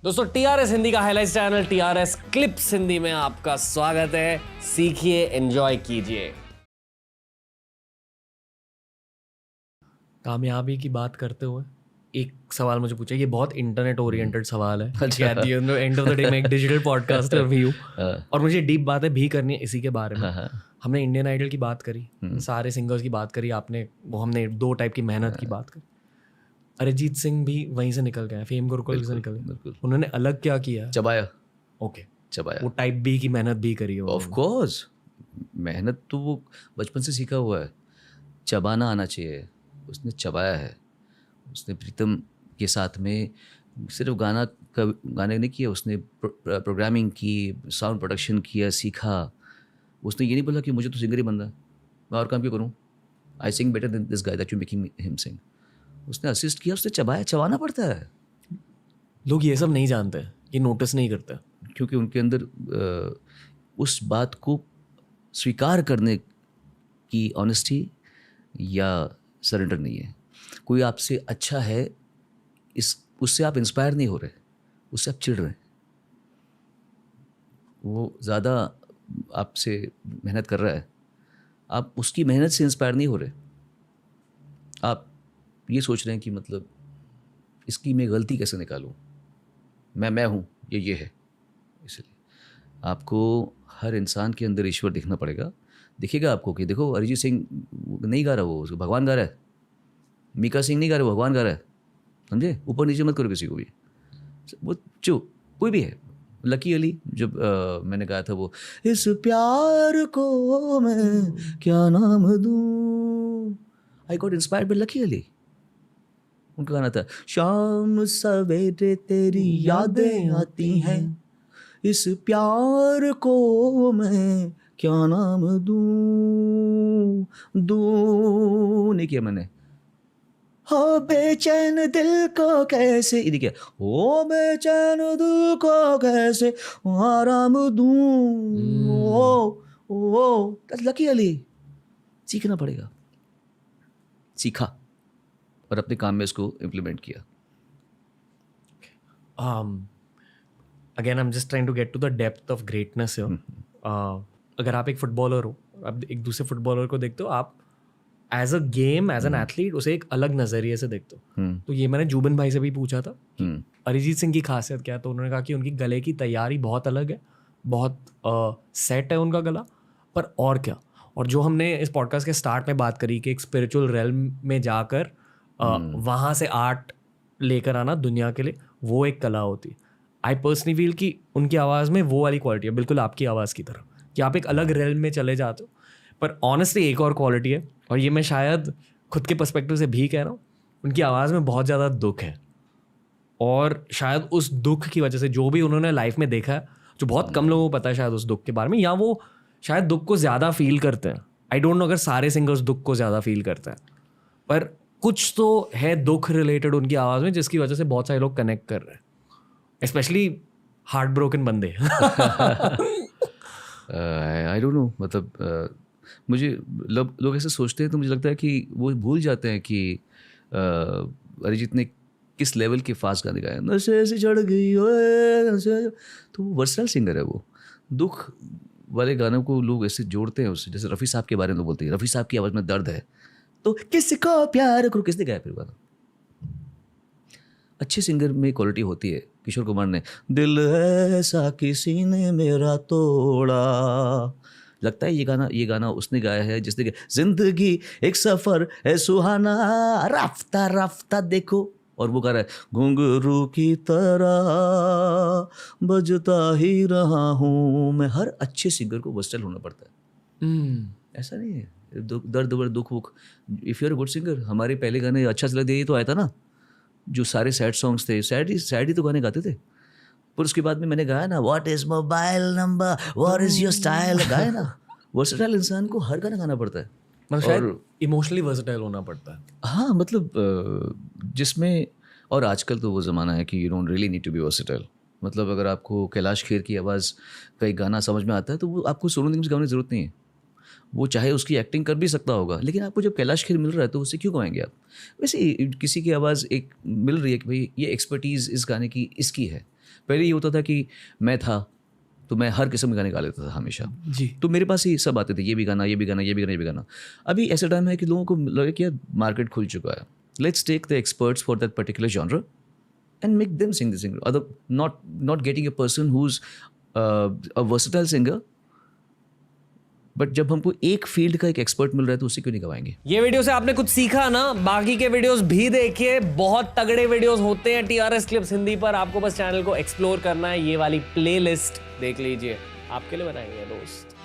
दोस्तों TRS हिंदी का highlight channel TRS clips Hindi में आपका स्वागत है। सीखिए, एंजॉय कीजिए। कामयाबी की बात करते हुए एक सवाल मुझे पूछा, ये बहुत इंटरनेट ओरिएंटेड सवाल है। अच्छा। At the end of the day मैं एक डिजिटल पॉडकास्टर भी हूँ और मुझे डीप बातें भी करनी है इसी के बारे में। हमने इंडियन आइडल की बात करी, सारे सिंगर्स की बात करी, हमने दो टाइप की मेहनत की बात करी। अरिजीत सिंह भी वहीं से निकल गए, फेम गुरुकुल से निकल गए। बिल्कुल। उन्होंने अलग क्या किया? चबाया। ओके, चबाया। वो टाइप बी की मेहनत भी करी हो। ऑफ कोर्स, मेहनत तो वो बचपन से सीखा हुआ है। चबाना आना चाहिए, उसने चबाया है। उसने प्रीतम के साथ में सिर्फ गाने नहीं किया, उसने प्रोग्रामिंग की, साउंड प्रोडक्शन किया, सीखा। उसने ये नहीं बोला कि मुझे तो सिंगर ही बनना है, मैं और काम क्यों करूँ, I sing better than this guy that you making him sing. उसने असिस्ट किया, उसने चबाया। चबाना पड़ता है। लोग ये सब नहीं जानते, ये नोटिस नहीं करते, क्योंकि उनके अंदर उस बात को स्वीकार करने की ऑनेस्टी या सरेंडर नहीं है। कोई आपसे अच्छा है, उससे आप इंस्पायर नहीं हो रहे, उससे आप चिढ़ रहे हैं। वो ज़्यादा आपसे मेहनत कर रहा है, आप उसकी मेहनत से इंस्पायर नहीं हो रहे। आप ये सोच रहे हैं कि मतलब इसकी मैं गलती कैसे निकालूं, मैं हूँ, ये है। इसलिए आपको हर इंसान के अंदर ईश्वर दिखना पड़ेगा। दिखेगा आपको कि देखो अरिजीत सिंह नहीं गा रहा, वो उसको भगवान गा रहा है। मीका सिंह नहीं गा रहा, वो भगवान गा रहा है। समझे? ऊपर नीचे मत करो किसी को भी। वो कोई भी है। लकी अली जब मैंने गाया था वो, इस प्यार को मैं क्या नाम दूं, I got inspired by lucky Ali. उनका गाना था, शाम सवेरे तेरी यादें आती हैं, इस प्यार को मैं क्या नाम दूं नहीं किया मैंने। हो बेचैन दिल को कैसे, ये देखिए, हो बेचैन दिल को कैसे आराम दूं। ओ लकी अली। सीखना पड़ेगा। सीखा और अपने काम में इसको इम्प्लीमेंट किया। Again I am just trying to get to the depth of greatness. अगर आप एक फुटबॉलर हो, आप एक दूसरे फुटबॉलर को देखते हो, आप as a game, as an athlete उसे एक अलग नज़रिए से देखते हो। तो ये मैंने जुबिन भाई से भी पूछा था कि अरिजीत सिंह की खासियत क्या है, तो उन्होंने कहा कि उनकी गले की तैयारी बहुत अलग है, बहुत सेट है उनका गला। पर और क्या, और जो हमने इस पॉडकास्ट के स्टार्ट में बात करी कि एक स्पिरिचुअल रेल्म में जाकर वहाँ से आर्ट लेकर आना दुनिया के लिए, वो एक कला होती है। आई पर्सनली फील कि उनकी आवाज़ में वो वाली क्वालिटी है, बिल्कुल आपकी आवाज़ की तरह, कि आप एक अलग रेल्म में चले जाते हो। पर ऑनेस्टली एक और क्वालिटी है, और ये मैं शायद खुद के पर्सपेक्टिव से भी कह रहा हूँ, उनकी आवाज़ में बहुत ज़्यादा दुख है। और शायद उस दुख की वजह से जो भी उन्होंने लाइफ में देखा है, जो बहुत कम लोगों को पता है शायद उस दुख के बारे में, या वो शायद दुख को ज़्यादा फील करते हैं। आई डोंट नो अगर सारे सिंगर्स दुख को ज़्यादा फील करते हैं, पर कुछ तो है दुख रिलेटेड उनकी आवाज़ में, जिसकी वजह से बहुत सारे लोग कनेक्ट कर रहे हैं, स्पेशली हार्ट ब्रोकन बंदे। आई डोंट नो, मतलब मुझे लोग ऐसे सोचते हैं, तो मुझे लगता है कि वो भूल जाते हैं कि अरिजीत ने किस लेवल के फास्ट गाने गाए। नशे से चढ़ गई ओए नशे, तो वो वर्सटाइल सिंगर है। वो दुख वाले गानों को लोग ऐसे जोड़ते हैं उससे, जैसे रफ़ी साहब के बारे में लोग बोलते हैं रफ़ी साहब की आवाज़ में दर्द है, तो किसको प्यार करो, किसने गाया फिर गाना? अच्छे सिंगर में क्वालिटी होती है। किशोर कुमार ने दिल ऐसा किसी ने मेरा तोड़ा, लगता है ये गाना उसने गाया है जिसने गाया, जिंदगी एक सफ़र है सुहाना राफ्ता राफ्ता देखो, और वो गा रहा है घुंघरू की तरह बजता ही रहा हूँ मैं। हर अच्छे सिंगर को वर्सटाइल होना पड़ता है। ऐसा नहीं है दर्द वर्द दुख वुख। If you are a good singer, हमारे पहले गाने अच्छा चला दे तो आया था ना, जो सारे सैड सॉन्ग्स थे, सैड ही तो गाने गाते थे। पर उसके बाद में मैंने गाया ना, what is mobile number, what is your style, गाया ना। वर्सेटाइल इंसान को हर गाना गाना पड़ता है, मतलब शायद इमोशनली वर्सेटाइल होना पड़ता है। हाँ, मतलब जिसमें, और आजकल तो वो ज़माना है कि you don't really need to be versatile. मतलब अगर आपको कैलाश खेर की आवाज़ का एक गाना समझ में आता है, तो वो आपको सोनू निगम से गाने की ज़रूरत नहीं है। वो चाहे उसकी एक्टिंग कर भी सकता होगा, लेकिन आपको जब कैलाश खेर मिल रहा है तो उससे क्यों गवाएंगे आप? वैसे किसी की आवाज़ एक मिल रही है कि भाई ये एक्सपर्टीज़ इस गाने की इसकी है, पहले ये होता था कि मैं था तो मैं हर किस्म के गाने गा लेता था हमेशा, जी। तो मेरे पास ही सब आते थे, ये भी गाना, ये भी गाना, ये भी गाना, ये भी गाना। अभी ऐसा टाइम है कि लोगों को लगे कि यार मार्केट खुल चुका है, let's take the experts for that particular genre and make them sing the singer. Other, not getting a person who's a versatile singer, but जब हमको एक फील्ड का एक एक्सपर्ट मिल रहा है तो उसे क्यों नहीं गवाएंगे। ये वीडियो से आपने कुछ सीखा ना, बाकी के वीडियोस भी देखिए, बहुत तगड़े वीडियोस होते हैं टीआरएस क्लिप्स हिंदी पर, आपको बस चैनल को एक्सप्लोर करना है, ये वाली प्लेलिस्ट देख लीजिए, आपके लिए बनाएंगे दोस्त।